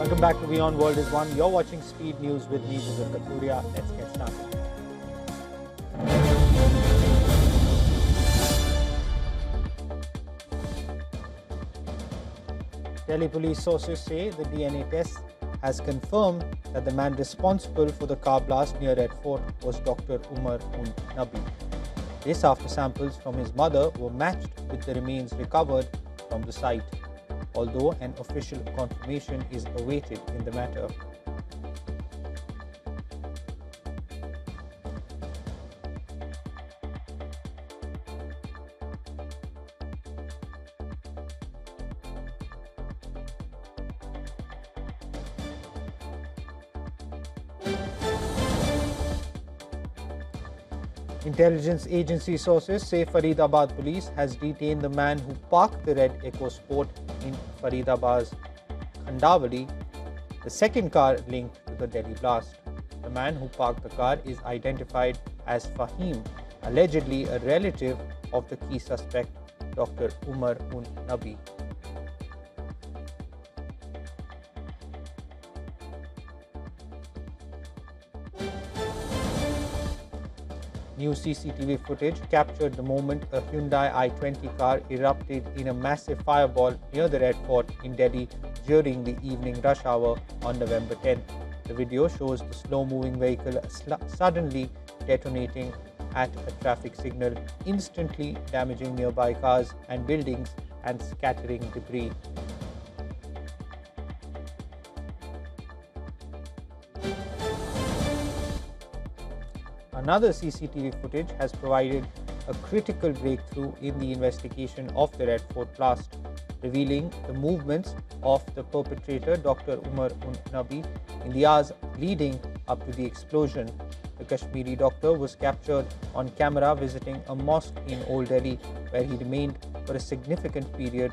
Welcome back to WION World is One. You're watching Speed News with me, Vijay Kathuria. Let's get started. Delhi police sources say the DNA test has confirmed that the man responsible for the car blast near Red Fort was Dr. Umar Nabi. This after samples from his mother were matched with the remains recovered from the site, although an official confirmation is awaited in the matter. Intelligence agency sources say Faridabad police has detained the man who parked the red EcoSport in Faridabad's Khandawali, the second car linked to the Delhi blast. The man who parked the car is identified as Fahim, allegedly a relative of the key suspect, Dr. Umar Nabi. New CCTV footage captured the moment a Hyundai i20 car erupted in a massive fireball near the Red Fort in Delhi during the evening rush hour on November 10. The video shows the slow-moving vehicle suddenly detonating at a traffic signal, instantly damaging nearby cars and buildings and scattering debris. Another CCTV footage has provided a critical breakthrough in the investigation of the Red Fort blast, revealing the movements of the perpetrator, Dr. Umar Nabi, in the hours leading up to the explosion. The Kashmiri doctor was captured on camera visiting a mosque in Old Delhi, where he remained for a significant period,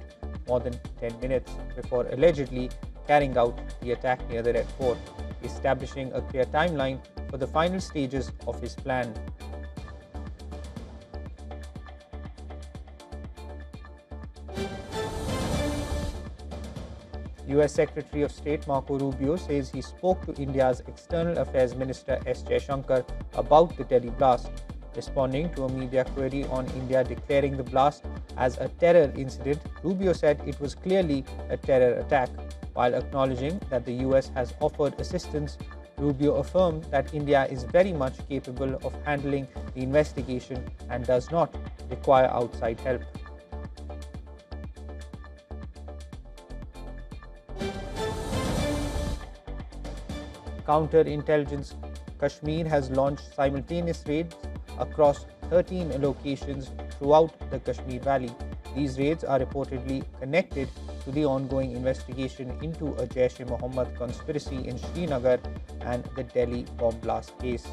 more than 10 minutes, before allegedly carrying out the attack near the Red Fort, establishing a clear timeline for the final stages of his plan. US Secretary of State Marco Rubio says he spoke to India's External Affairs Minister S. Jaishankar about the Delhi blast. Responding to a media query on India declaring the blast as a terror incident, Rubio said it was clearly a terror attack. While acknowledging that the US has offered assistance, Rubio affirmed that India is very much capable of handling the investigation and does not require outside help. Counterintelligence Kashmir has launched simultaneous raids across 13 locations throughout the Kashmir Valley. These raids are reportedly connected to the ongoing investigation into a Jaish-e-Mohammed conspiracy in Srinagar and the Delhi bomb blast case.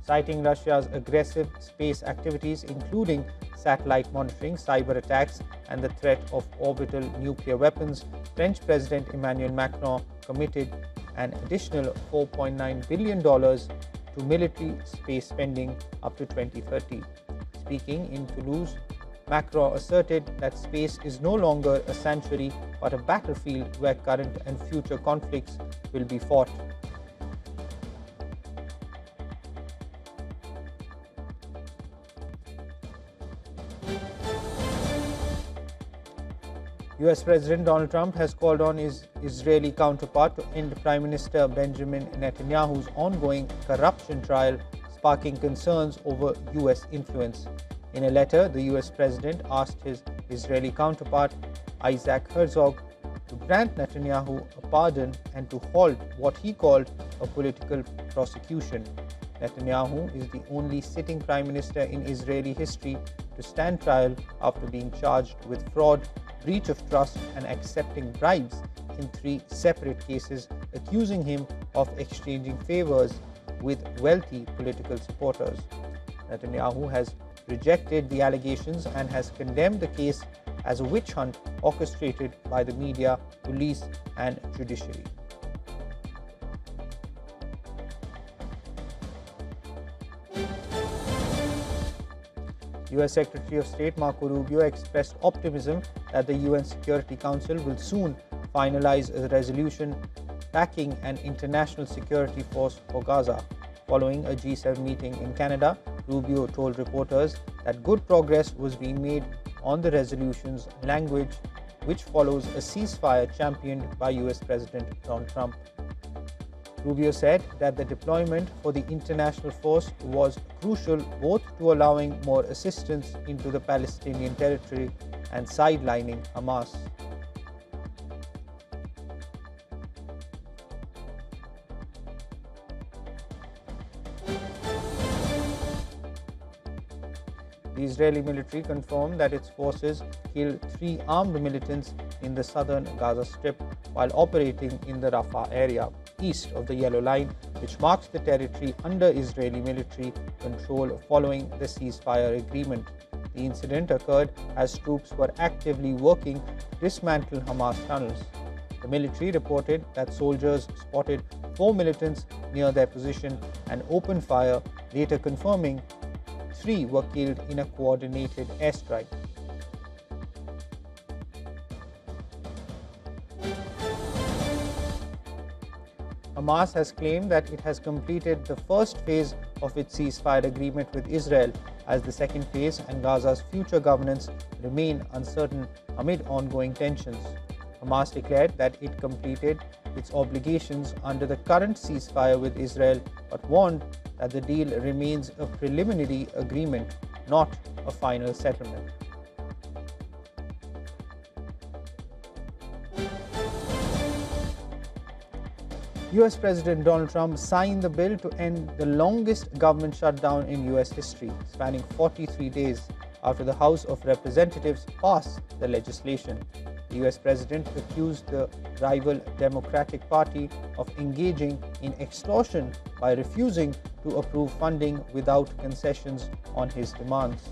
Citing Russia's aggressive space activities, including satellite monitoring, cyber attacks, and the threat of orbital nuclear weapons, French President Emmanuel Macron committed an additional $4.9 billion to military space spending up to 2030. Speaking in Toulouse, Macron asserted that space is no longer a sanctuary but a battlefield where current and future conflicts will be fought. US President Donald Trump has called on his Israeli counterpart to end Prime Minister Benjamin Netanyahu's ongoing corruption trial, sparking concerns over US influence. In a letter, the US President asked his Israeli counterpart, Isaac Herzog, to grant Netanyahu a pardon and to halt what he called a political prosecution. Netanyahu is the only sitting Prime Minister in Israeli history to stand trial after being charged with fraud, breach of trust, and accepting bribes in 3 separate cases, accusing him of exchanging favors with wealthy political supporters. Netanyahu has rejected the allegations and has condemned the case as a witch hunt orchestrated by the media, police, and judiciary. US Secretary of State Marco Rubio expressed optimism that the UN Security Council will soon finalize a resolution backing an international security force for Gaza. Following a G7 meeting in Canada, Rubio told reporters that good progress was being made on the resolution's language, which follows a ceasefire championed by US President Donald Trump. Rubio said that the deployment for the international force was crucial both to allowing more assistance into the Palestinian territory and sidelining Hamas. The Israeli military confirmed that its forces killed 3 armed militants in the southern Gaza Strip while operating in the Rafah area, east of the Yellow Line, which marks the territory under Israeli military control following the ceasefire agreement. The incident occurred as troops were actively working to dismantle Hamas tunnels. The military reported that soldiers spotted 4 militants near their position and opened fire, later confirming 3 were killed in a coordinated airstrike. Hamas has claimed that it has completed the first phase of its ceasefire agreement with Israel, as the second phase and Gaza's future governance remain uncertain amid ongoing tensions. Hamas declared that it completed its obligations under the current ceasefire with Israel, but warned that the deal remains a preliminary agreement, not a final settlement. US President Donald Trump signed the bill to end the longest government shutdown in US history, spanning 43 days after the House of Representatives passed the legislation. The US President accused the rival Democratic Party of engaging in extortion by refusing to approve funding without concessions on his demands.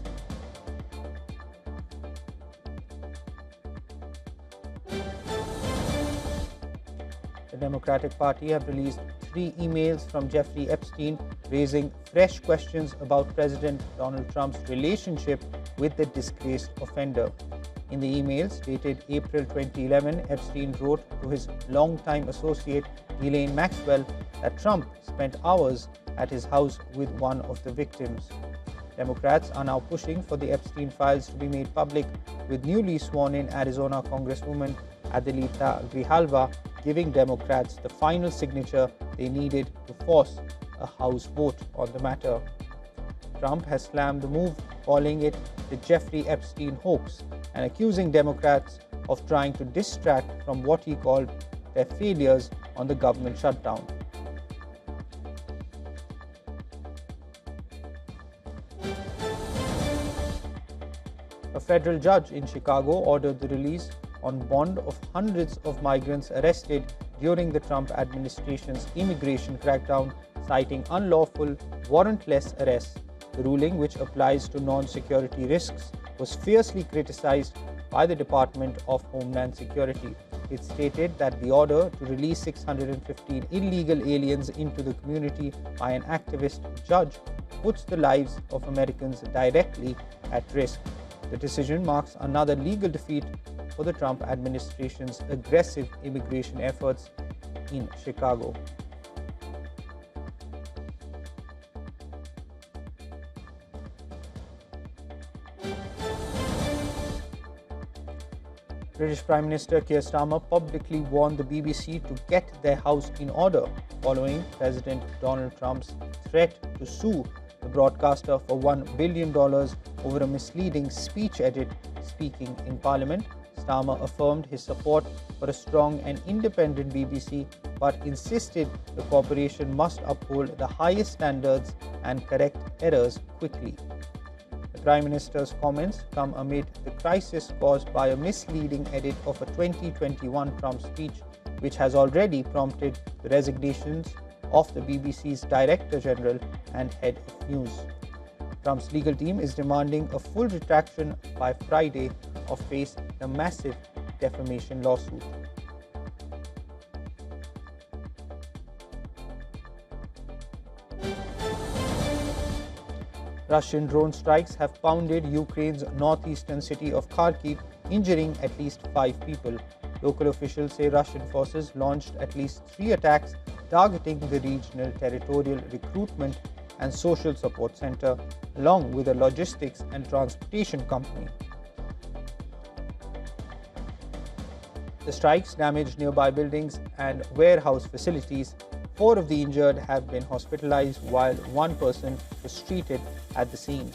The Democratic Party have released 3 emails from Jeffrey Epstein raising fresh questions about President Donald Trump's relationship with the disgraced offender. In the emails dated April 2011, Epstein wrote to his longtime associate Ghislaine Maxwell that Trump spent hours at his house with one of the victims. Democrats are now pushing for the Epstein files to be made public, with newly sworn-in Arizona Congresswoman Adele Grijalva giving Democrats the final signature they needed to force a House vote on the matter. Trump has slammed the move, calling it the Jeffrey Epstein hoax and accusing Democrats of trying to distract from what he called their failures on the government shutdown. A federal judge in Chicago ordered the release on bond of hundreds of migrants arrested during the Trump administration's immigration crackdown, citing unlawful, warrantless arrests. The ruling, which applies to non-security risks, was fiercely criticized by the Department of Homeland Security. It stated that the order to release 615 illegal aliens into the community by an activist judge puts the lives of Americans directly at risk. The decision marks another legal defeat for the Trump administration's aggressive immigration efforts in Chicago. British Prime Minister Keir Starmer publicly warned the BBC to get their house in order following President Donald Trump's threat to sue the broadcaster for $1 billion over a misleading speech edit speaking in Parliament. Starmer affirmed his support for a strong and independent BBC, but insisted the corporation must uphold the highest standards and correct errors quickly. The Prime Minister's comments come amid the crisis caused by a misleading edit of a 2021 Trump speech, which has already prompted the resignations of the BBC's Director General and Head of News. Trump's legal team is demanding a full retraction by Friday or face a massive defamation lawsuit. Russian drone strikes have pounded Ukraine's northeastern city of Kharkiv, injuring at least 5 people. Local officials say Russian forces launched at least 3 attacks targeting the regional territorial recruitment and social support center, along with a logistics and transportation company. The strikes damaged nearby buildings and warehouse facilities. 4 of the injured have been hospitalized, while 1 person was treated at the scene.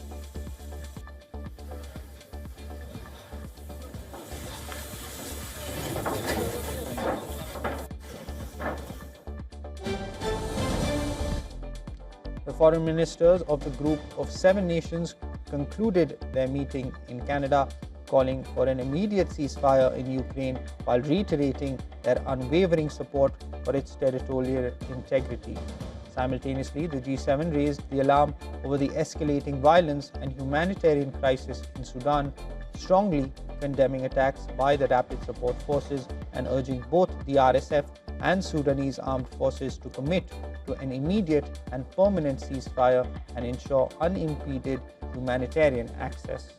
The foreign ministers of the group of 7 nations concluded their meeting in Canada, calling for an immediate ceasefire in Ukraine while reiterating their unwavering support for its territorial integrity. Simultaneously, the G7 raised the alarm over the escalating violence and humanitarian crisis in Sudan, strongly condemning attacks by the Rapid Support Forces and urging both the RSF and Sudanese armed forces to commit to an immediate and permanent ceasefire and ensure unimpeded humanitarian access.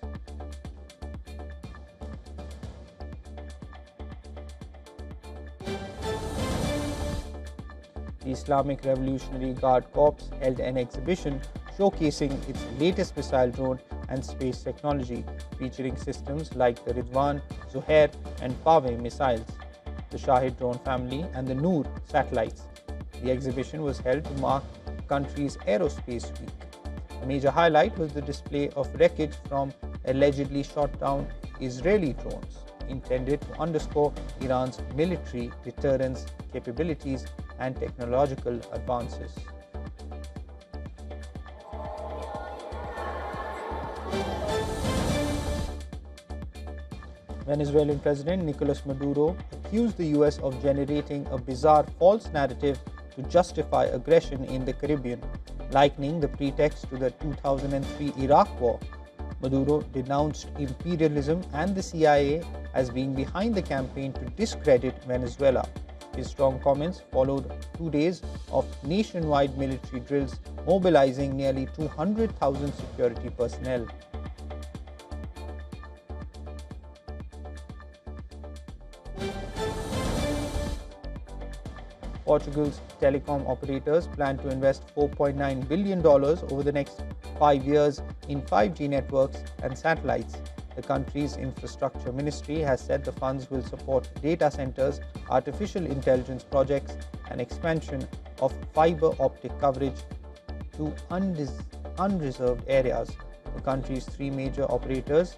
The Islamic Revolutionary Guard Corps held an exhibition showcasing its latest missile drone and space technology, featuring systems like the Ridwan, Zuhair and Pave missiles, the Shahid drone family and the Noor satellites. The exhibition was held to mark the country's Aerospace Week. A major highlight was the display of wreckage from allegedly shot down Israeli drones, intended to underscore Iran's military deterrence capabilities and technological advances. Venezuelan President Nicolas Maduro accused the US of generating a bizarre false narrative to justify aggression in the Caribbean, likening the pretext to the 2003 Iraq War. Maduro denounced imperialism and the CIA as being behind the campaign to discredit Venezuela. His strong comments followed 2 days of nationwide military drills, mobilizing nearly 200,000 security personnel. Portugal's telecom operators plan to invest $4.9 billion over the next 5 years in 5G networks and satellites. The country's infrastructure ministry has said the funds will support data centers, artificial intelligence projects, and expansion of fiber optic coverage to unreserved areas. The country's 3 major operators,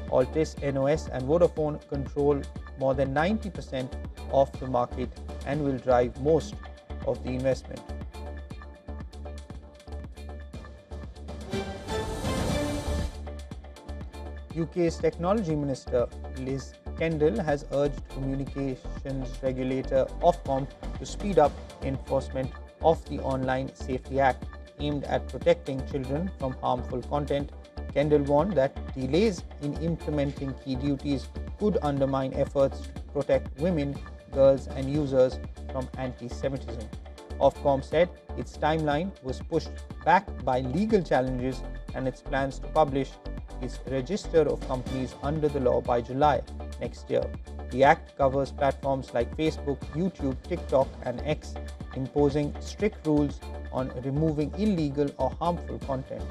Altice, NOS, and Vodafone, control more than 90% of the market and will drive most of the investment. UK's Technology Minister Liz Kendall has urged communications regulator Ofcom to speed up enforcement of the Online Safety Act, aimed at protecting children from harmful content. Kendall warned that delays in implementing key duties could undermine efforts to protect women, girls and users from anti-Semitism. Ofcom said its timeline was pushed back by legal challenges and its plans to publish its register of companies under the law by July next year. The Act covers platforms like Facebook, YouTube, TikTok and X, imposing strict rules on removing illegal or harmful content.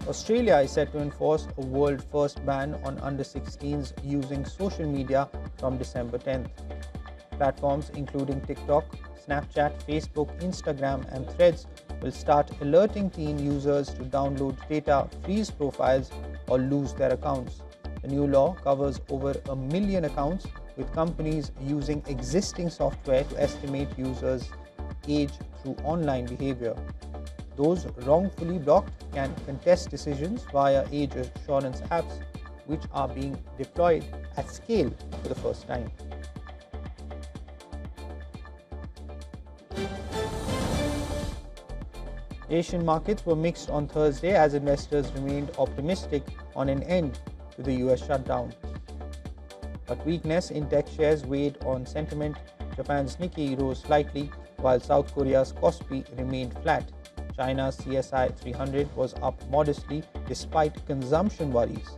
Australia is set to enforce a world-first ban on under-16s using social media from December 10th. Platforms including TikTok, Snapchat, Facebook, Instagram and Threads will start alerting teen users to download data, freeze profiles or lose their accounts. The new law covers over 1 million accounts, with companies using existing software to estimate users' age through online behavior. Those wrongfully blocked can contest decisions via age assurance apps, which are being deployed at scale for the first time. Asian markets were mixed on Thursday as investors remained optimistic on an end to the US shutdown. But weakness in tech shares weighed on sentiment. Japan's Nikkei rose slightly, while South Korea's Kospi remained flat. China's CSI 300 was up modestly despite consumption worries.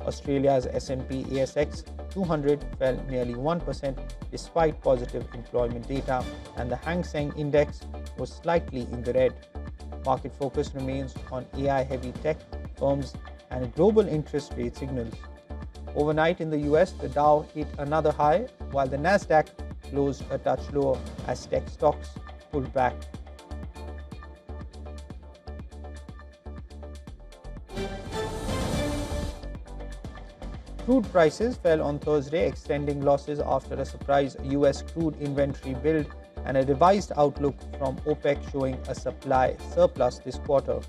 Australia's S&P ASX 200 fell nearly 1% despite positive employment data, and the Hang Seng Index was slightly in the red. Market focus remains on AI-heavy tech firms and global interest rate signals. Overnight in the US, the Dow hit another high, while the Nasdaq closed a touch lower as tech stocks pulled back. Crude prices fell on Thursday, extending losses after a surprise US crude inventory build and a revised outlook from OPEC showing a supply surplus this quarter.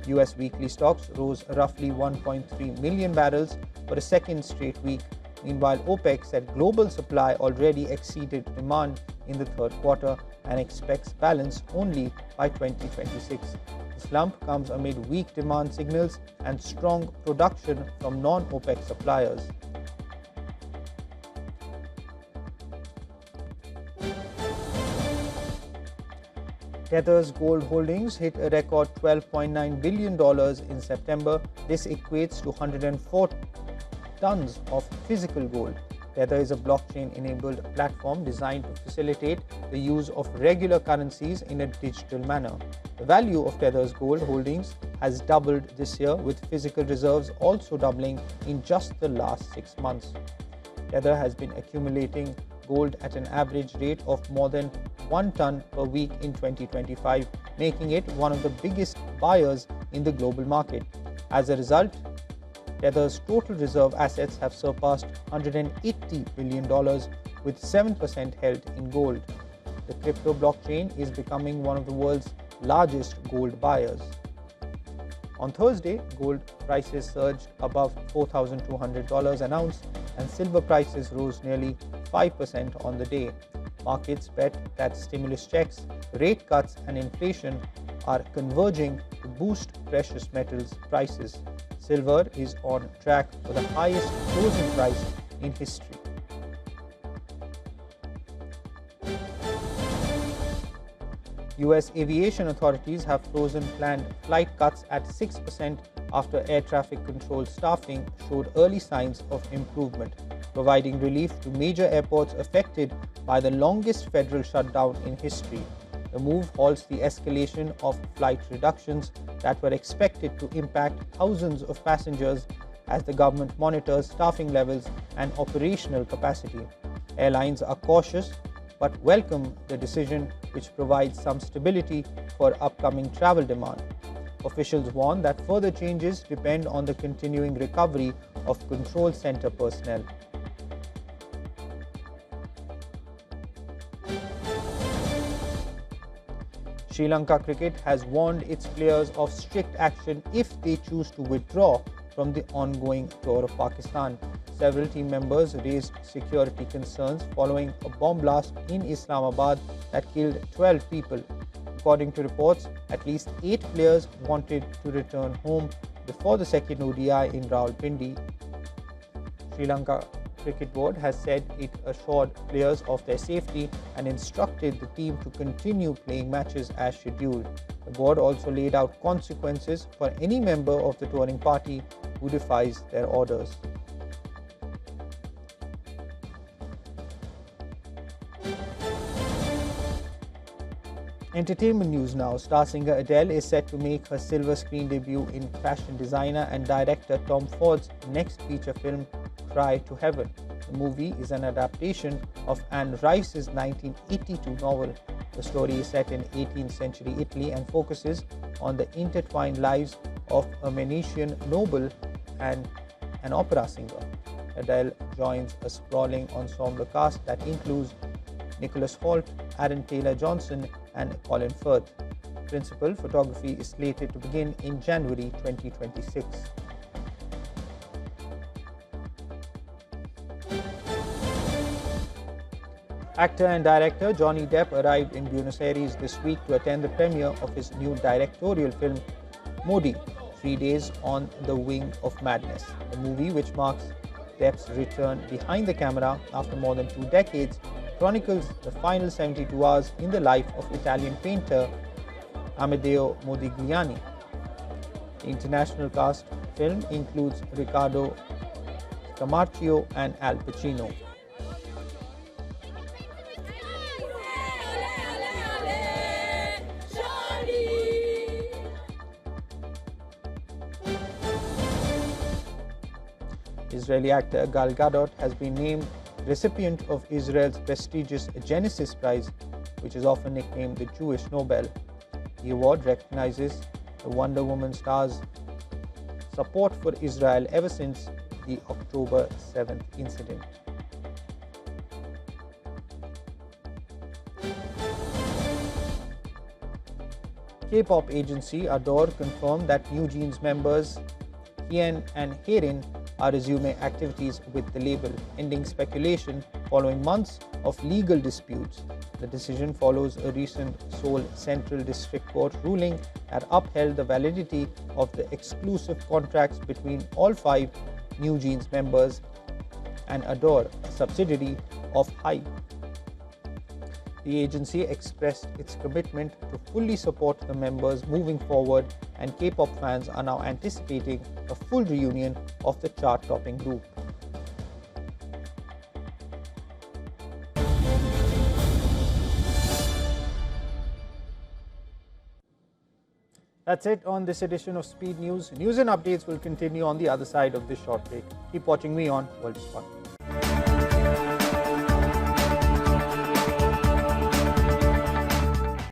US weekly stocks rose roughly 1.3 million barrels for a second straight week. Meanwhile, OPEC said global supply already exceeded demand in the third quarter and expects balance only by 2026. The slump comes amid weak demand signals and strong production from non-OPEC suppliers. Tether's gold holdings hit a record $12.9 billion in September. This equates to 104 tons of physical gold. Tether is a blockchain-enabled platform designed to facilitate the use of regular currencies in a digital manner. The value of Tether's gold holdings has doubled this year, with physical reserves also doubling in just the last 6 months. Tether has been accumulating gold at an average rate of more than 1 ton per week in 2025, making it one of the biggest buyers in the global market. As a result, Tether's total reserve assets have surpassed $180 billion, with 7% held in gold. The crypto blockchain is becoming one of the world's largest gold buyers. On Thursday, gold prices surged above $4,200 an ounce, and silver prices rose nearly 5% on the day. Markets bet that stimulus checks, rate cuts, and inflation are converging to boost precious metals prices. Silver is on track for the highest closing price in history. US aviation authorities have frozen planned flight cuts at 6% after air traffic control staffing showed early signs of improvement, providing relief to major airports affected by the longest federal shutdown in history. The move halts the escalation of flight reductions that were expected to impact thousands of passengers as the government monitors staffing levels and operational capacity. Airlines are cautious but welcome the decision, which provides some stability for upcoming travel demand. Officials warn that further changes depend on the continuing recovery of control center personnel. Sri Lanka Cricket has warned its players of strict action if they choose to withdraw from the ongoing tour of Pakistan. Several team members raised security concerns following a bomb blast in Islamabad that killed 12 people. According to reports, at least 8 players wanted to return home before the second ODI in Rawalpindi. Sri Lanka Cricket Board has said it assured players of their safety and instructed the team to continue playing matches as scheduled. The board also laid out consequences for any member of the touring party who defies their orders. Entertainment news now. Star singer Adele is set to make her silver screen debut in fashion designer and director Tom Ford's next feature film, Cry to Heaven. The movie is an adaptation of Anne Rice's 1982 novel. The story is set in 18th century Italy and focuses on the intertwined lives of a Venetian noble and an opera singer. Adele joins a sprawling ensemble cast that includes Nicholas Hoult, Aaron Taylor-Johnson, and Colin Firth. Principal photography is slated to begin in January 2026. Actor and director Johnny Depp arrived in Buenos Aires this week to attend the premiere of his new directorial film, Modi, 3 days on the Wing of Madness. The movie, which marks Depp's return behind the camera after more than 2 decades chronicles the final 72 hours in the life of Italian painter Amedeo Modigliani. The international cast film includes Riccardo Scamarcio and Al Pacino. Israeli actor Gadot has been named recipient of Israel's prestigious Genesis Prize, which is often nicknamed the Jewish Nobel. The award recognizes the Wonder Woman star's support for Israel ever since the October 7th incident. K-pop agency Adore confirmed that New Jeans members Hien and Haerin are resuming activities with the label, ending speculation following months of legal disputes. The decision follows a recent Seoul Central District Court ruling that upheld the validity of the exclusive contracts between all 5 New Jeans members and Adore, a subsidiary of HYBE. The agency expressed its commitment to fully support the members moving forward, and K-pop fans are now anticipating a full reunion of the chart-topping group. That's it on this edition of Speed News. News and updates will continue on the other side of this short break. Keep watching me on World is Fun.